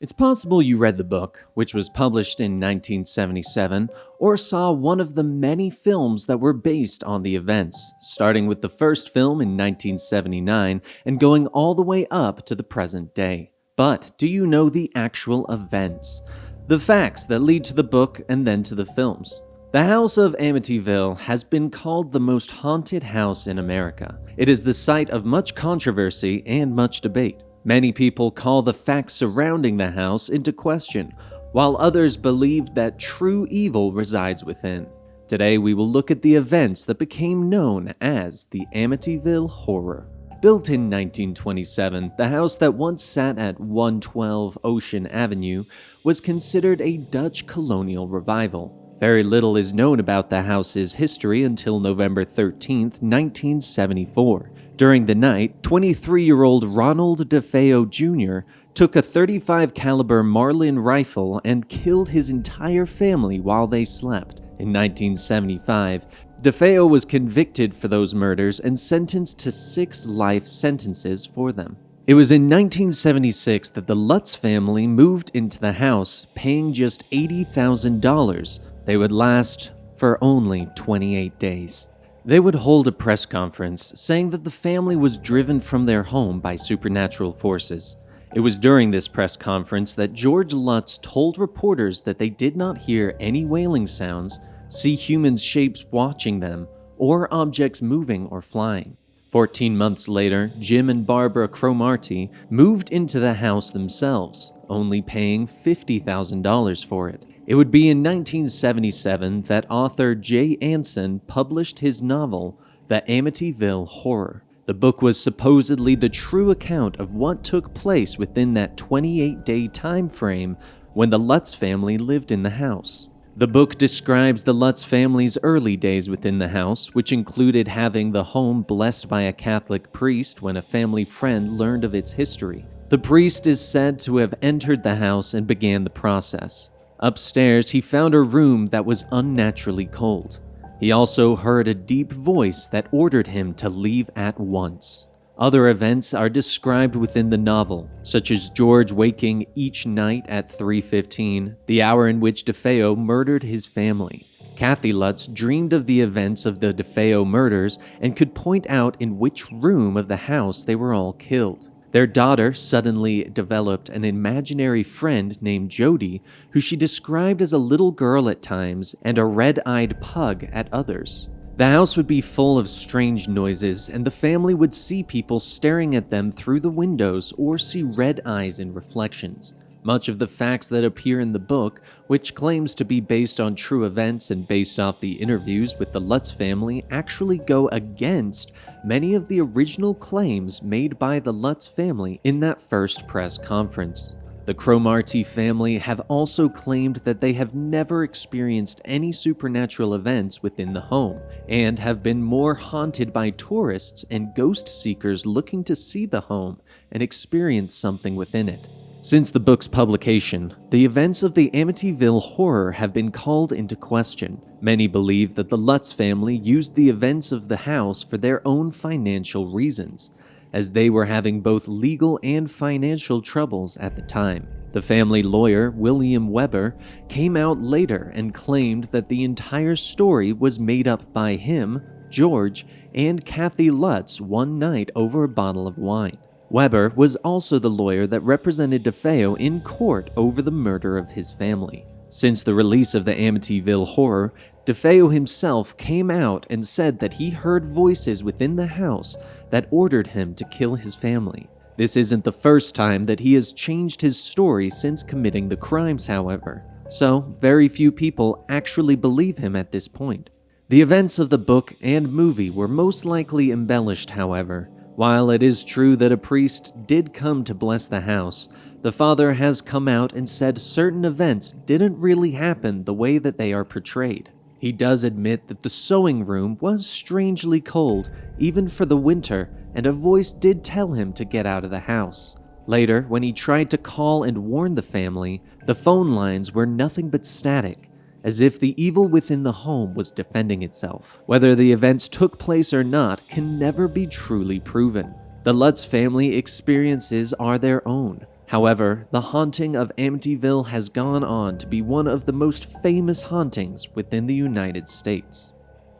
It's possible you read the book, which was published in 1977, or saw one of the many films that were based on the events, starting with the first film in 1979 and going all the way up to the present day. But do you know the actual events? The facts that lead to the book and then to the films. The House of Amityville has been called the most haunted house in America. It is the site of much controversy and much debate. Many people call the facts surrounding the house into question, while others believe that true evil resides within. Today we will look at the events that became known as the Amityville Horror. Built in 1927, the house that once sat at 112 Ocean Avenue was considered a Dutch colonial revival. Very little is known about the house's history until November 13, 1974. During the night, 23-year-old Ronald DeFeo Jr. took a .35 caliber Marlin rifle and killed his entire family while they slept. In 1975, DeFeo was convicted for those murders and sentenced to 6 life sentences for them. It was in 1976 that the Lutz family moved into the house, paying just $80,000. They would last for only 28 days. They would hold a press conference saying that the family was driven from their home by supernatural forces. It was during this press conference that George Lutz told reporters that they did not hear any wailing sounds, see human shapes watching them, or objects moving or flying. 14 months later, Jim and Barbara Cromartie moved into the house themselves, only paying $50,000 for it. It would be in 1977 that author Jay Anson published his novel, The Amityville Horror. The book was supposedly the true account of what took place within that 28-day time frame when the Lutz family lived in the house. The book describes the Lutz family's early days within the house, which included having the home blessed by a Catholic priest when a family friend learned of its history. The priest is said to have entered the house and began the process. Upstairs, he found a room that was unnaturally cold. He also heard a deep voice that ordered him to leave at once. Other events are described within the novel, such as George waking each night at 3:15, the hour in which DeFeo murdered his family. Kathy Lutz dreamed of the events of the DeFeo murders and could point out in which room of the house they were all killed. Their daughter suddenly developed an imaginary friend named Jody, who she described as a little girl at times and a red-eyed pug at others. The house would be full of strange noises, and the family would see people staring at them through the windows or see red eyes in reflections. Much of the facts that appear in the book, which claims to be based on true events and based off the interviews with the Lutz family, actually go against many of the original claims made by the Lutz family in that first press conference. The Cromartie family have also claimed that they have never experienced any supernatural events within the home, and have been more haunted by tourists and ghost seekers looking to see the home and experience something within it. Since the book's publication, the events of the Amityville Horror have been called into question. Many believe that the Lutz family used the events of the house for their own financial reasons, as they were having both legal and financial troubles at the time. The family lawyer, William Weber, came out later and claimed that the entire story was made up by him, George, and Kathy Lutz one night over a bottle of wine. Weber was also the lawyer that represented DeFeo in court over the murder of his family. Since the release of the Amityville Horror, DeFeo himself came out and said that he heard voices within the house that ordered him to kill his family. This isn't the first time that he has changed his story since committing the crimes, however, so very few people actually believe him at this point. The events of the book and movie were most likely embellished, however. While it is true that a priest did come to bless the house, the father has come out and said certain events didn't really happen the way that they are portrayed. He does admit that the sewing room was strangely cold, even for the winter, and a voice did tell him to get out of the house. Later, when he tried to call and warn the family, the phone lines were nothing but static, as if the evil within the home was defending itself. Whether the events took place or not can never be truly proven. The Lutz family experiences are their own. However, the haunting of Amityville has gone on to be one of the most famous hauntings within the United States.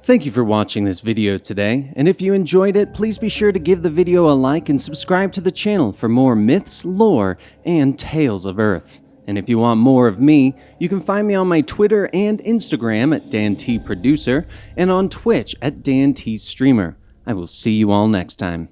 Thank you for watching this video today, and if you enjoyed it, please be sure to give the video a like and subscribe to the channel for more myths, lore, and tales of Earth. And if you want more of me, you can find me on my Twitter and Instagram at DanTProducer and on Twitch at DanTStreamer. I will see you all next time.